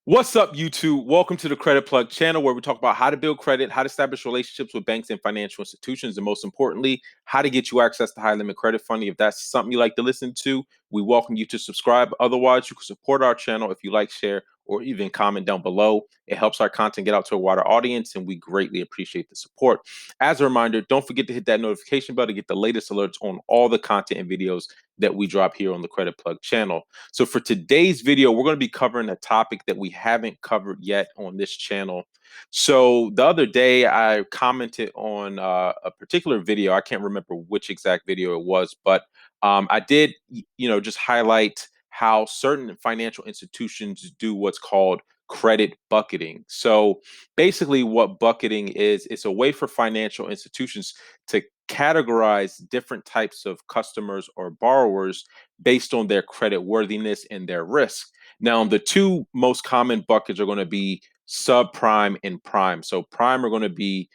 What's up, YouTube? Welcome to the Credit Plug channel where we talk about how to build credit, how to establish relationships with banks and financial institutions, and most importantly, how to get you access to high limit credit funding. If that's something you like to listen to, we welcome you to subscribe. Otherwise, you can support our channel if you like, share, or even comment down below. It helps our content get out to a wider audience, and we greatly appreciate the support. As a reminder, don't forget to hit that notification bell to get the latest alerts on all the content and videos that we drop here on the Credit Plug channel. So for today's video, we're going to be covering a topic that we haven't covered yet on this channel. So the other day, I commented on a particular video. I can't remember which exact video it was, but I did, just highlight how certain financial institutions do what's called credit bucketing. So basically what bucketing is, it's a way for financial institutions to categorize different types of customers or borrowers based on their credit worthiness and their risk. Now, the two most common buckets are going to be subprime and prime. So prime are going to be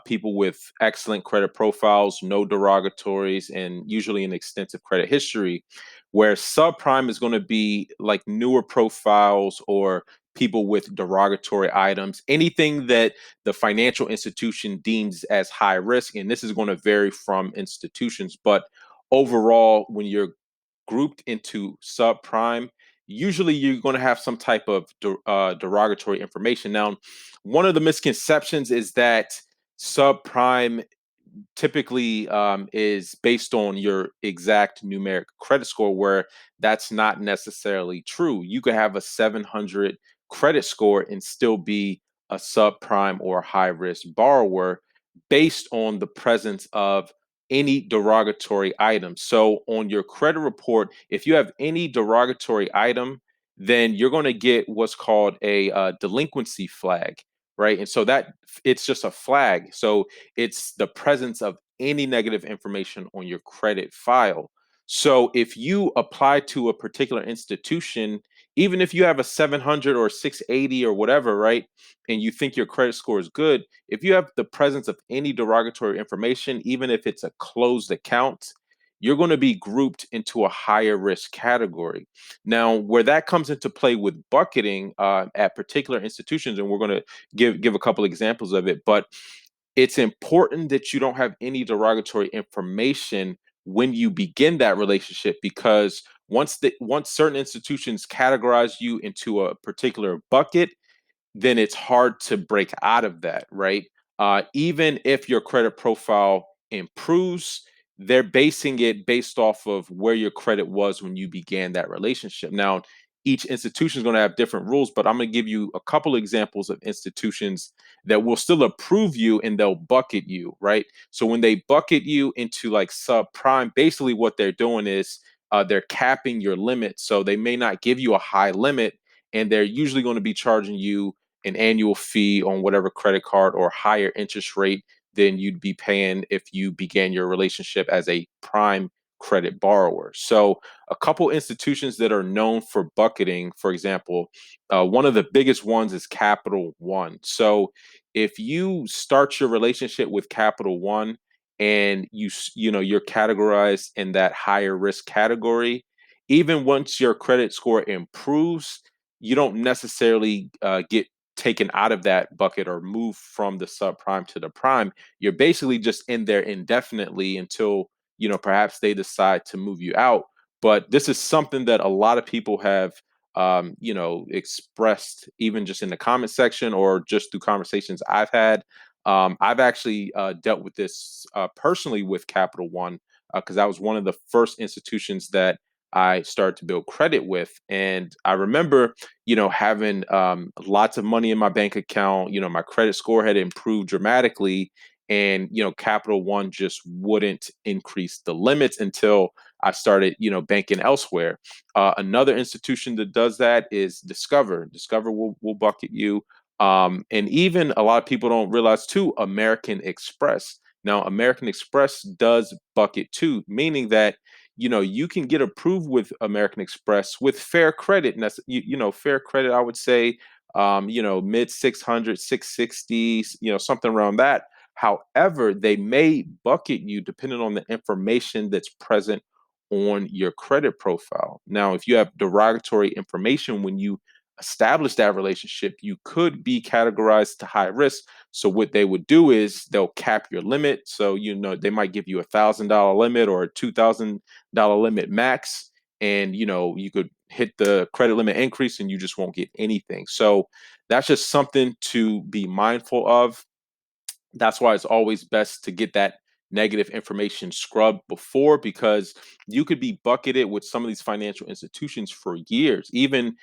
people with excellent credit profiles, no derogatories, and usually an extensive credit history, where subprime is going to be like newer profiles or people with derogatory items, anything that the financial institution deems as high risk. And this is going to vary from institutions. But overall, when you're grouped into subprime, usually you're going to have some type of derogatory information. Now, one of the misconceptions is that subprime typically is based on your exact numeric credit score, where that's not necessarily true. You could have a 700 credit score and still be a subprime or high risk borrower based on the presence of any derogatory item. So on your credit report, if you have any derogatory item, then you're going to get what's called a delinquency flag, right? And so that it's just a flag. So it's the presence of any negative information on your credit file. So if you apply to a particular institution, even if you have a 700 or 680 or whatever, right, and you think your credit score is good, if you have the presence of any derogatory information, even if it's a closed account, you're going to be grouped into a higher risk category. Now, where that comes into play with bucketing at particular institutions, and we're going to give a couple examples of it, but it's important that you don't have any derogatory information when you begin that relationship, because once certain institutions categorize you into a particular bucket, then it's hard to break out of that, right? Even if your credit profile improves, they're basing it based off of where your credit was when you began that relationship. Now, each institution is going to have different rules, but I'm going to give you a couple examples of institutions that will still approve you and they'll bucket you, right? So when they bucket you into like subprime, basically what they're doing is they're capping your limit. So they may not give you a high limit, and they're usually going to be charging you an annual fee on whatever credit card or higher interest rate than you'd be paying if you began your relationship as a prime credit borrower. So, a couple institutions that are known for bucketing, for example, one of the biggest ones is Capital One. So, if you start your relationship with Capital One and you're categorized in that higher risk category, even once your credit score improves, you don't necessarily get taken out of that bucket or move from the subprime to the prime. You're basically just in there indefinitely until, perhaps they decide to move you out. But this is something that a lot of people have, expressed even just in the comment section or just through conversations I've had. I've actually dealt with this personally with Capital One, because that was one of the first institutions that I started to build credit with. And I remember, having lots of money in my bank account. My credit score had improved dramatically, and Capital One just wouldn't increase the limits until I started, banking elsewhere. Another institution that does that is Discover. Discover will bucket you, and even a lot of people don't realize too, American Express. Now, American Express does bucket too, meaning that you can get approved with American Express with fair credit. And that's, fair credit, I would say, mid 600, 660, something around that. However, they may bucket you depending on the information that's present on your credit profile. Now, if you have derogatory information when you establish that relationship, you could be categorized to high risk. So what they would do is they'll cap your limit. So they might give you $1,000 limit or a $2,000 limit max, and you could hit the credit limit increase and you just won't get anything. So that's just something to be mindful of. That's why it's always best to get that negative information scrubbed before, because you could be bucketed with some of these financial institutions for years, even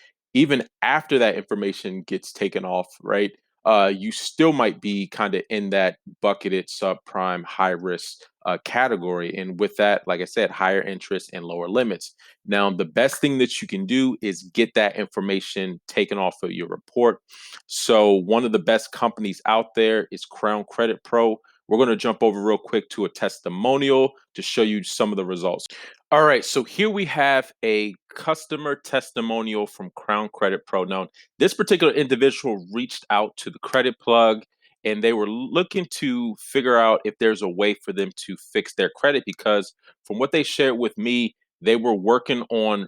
after that information gets taken off, right? You still might be kind of in that bucketed subprime high risk category, and with that, like I said, higher interest and lower limits. Now the best thing that you can do is get that information taken off of your report. So one of the best companies out there is Crown Credit Pro. We're going to jump over real quick to a testimonial to show you some of the results. All right, so here we have a customer testimonial from Crown Credit Pro. Now, this particular individual reached out to the credit plug and they were looking to figure out if there's a way for them to fix their credit, because from what they shared with me, they were working on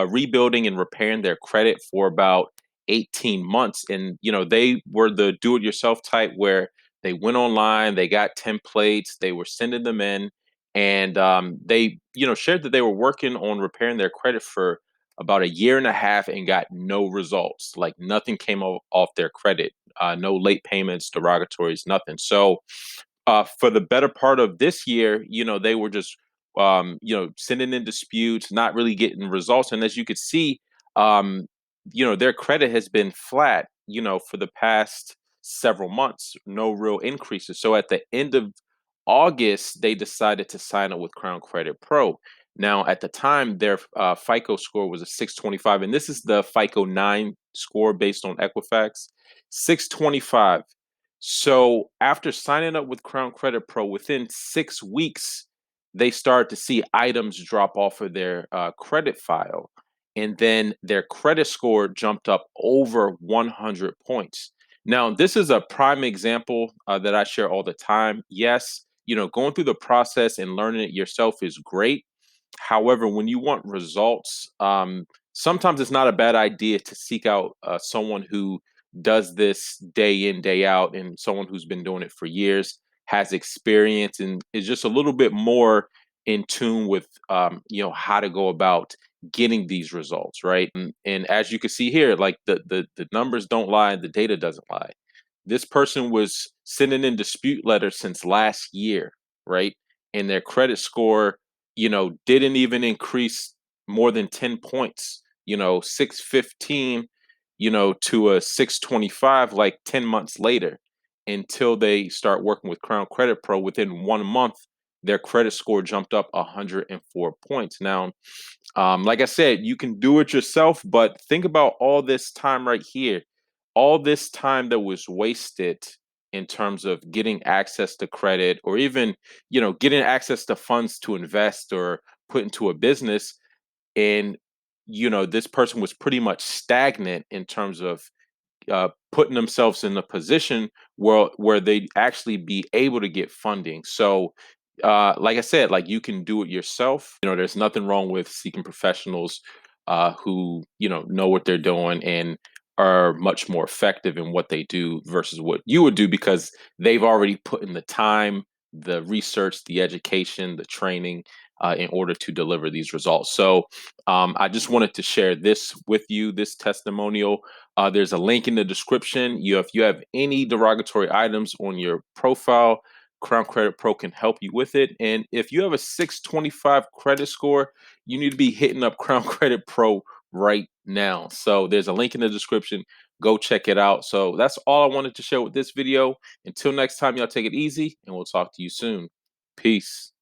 rebuilding and repairing their credit for about 18 months. And, they were the do it yourself type where they went online, they got templates, they were sending them in, and they, shared that they were working on repairing their credit for about a year and a half and got no results. Like nothing came off their credit, no late payments, derogatories, nothing. So for the better part of this year, they were just, sending in disputes, not really getting results. And as you could see, um, their credit has been flat, for the past several months, no real increases. So at the end of August, they decided to sign up with Crown Credit Pro. Now, at the time, their FICO score was a 625, and this is the FICO 9 score based on Equifax, 625. So after signing up with Crown Credit Pro, within 6 weeks, they started to see items drop off of their credit file. And then their credit score jumped up over 100 points. Now, this is a prime example that I share all the time. Yes, going through the process and learning it yourself is great. However, when you want results, sometimes it's not a bad idea to seek out someone who does this day in, day out, and someone who's been doing it for years, has experience, and is just a little bit more in tune with, how to go about getting these results, right? And as you can see here, like the numbers don't lie, the data doesn't lie. This person was sending in dispute letters since last year, right? And their credit score, didn't even increase more than 10 points, 615, to a 625 like 10 months later, until they start working with Crown Credit Pro. Within 1 month, their credit score jumped up 104 points. Now, like I said, you can do it yourself, but think about all this time right here, all this time that was wasted in terms of getting access to credit, or even, getting access to funds to invest or put into a business. And, this person was pretty much stagnant in terms of putting themselves in a position where they'd actually be able to get funding. So, like I said, like you can do it yourself. There's nothing wrong with seeking professionals who know what they're doing and are much more effective in what they do versus what you would do, because they've already put in the time, the research, the education, the training in order to deliver these results. So I just wanted to share this with you, this testimonial. There's a link in the description. If you have any derogatory items on your profile, Crown Credit Pro can help you with it. And if you have a 625 credit score, you need to be hitting up Crown Credit Pro right now. So there's a link in the description. Go check it out. So that's all I wanted to share with this video. Until next time, y'all take it easy, and we'll talk to you soon. Peace.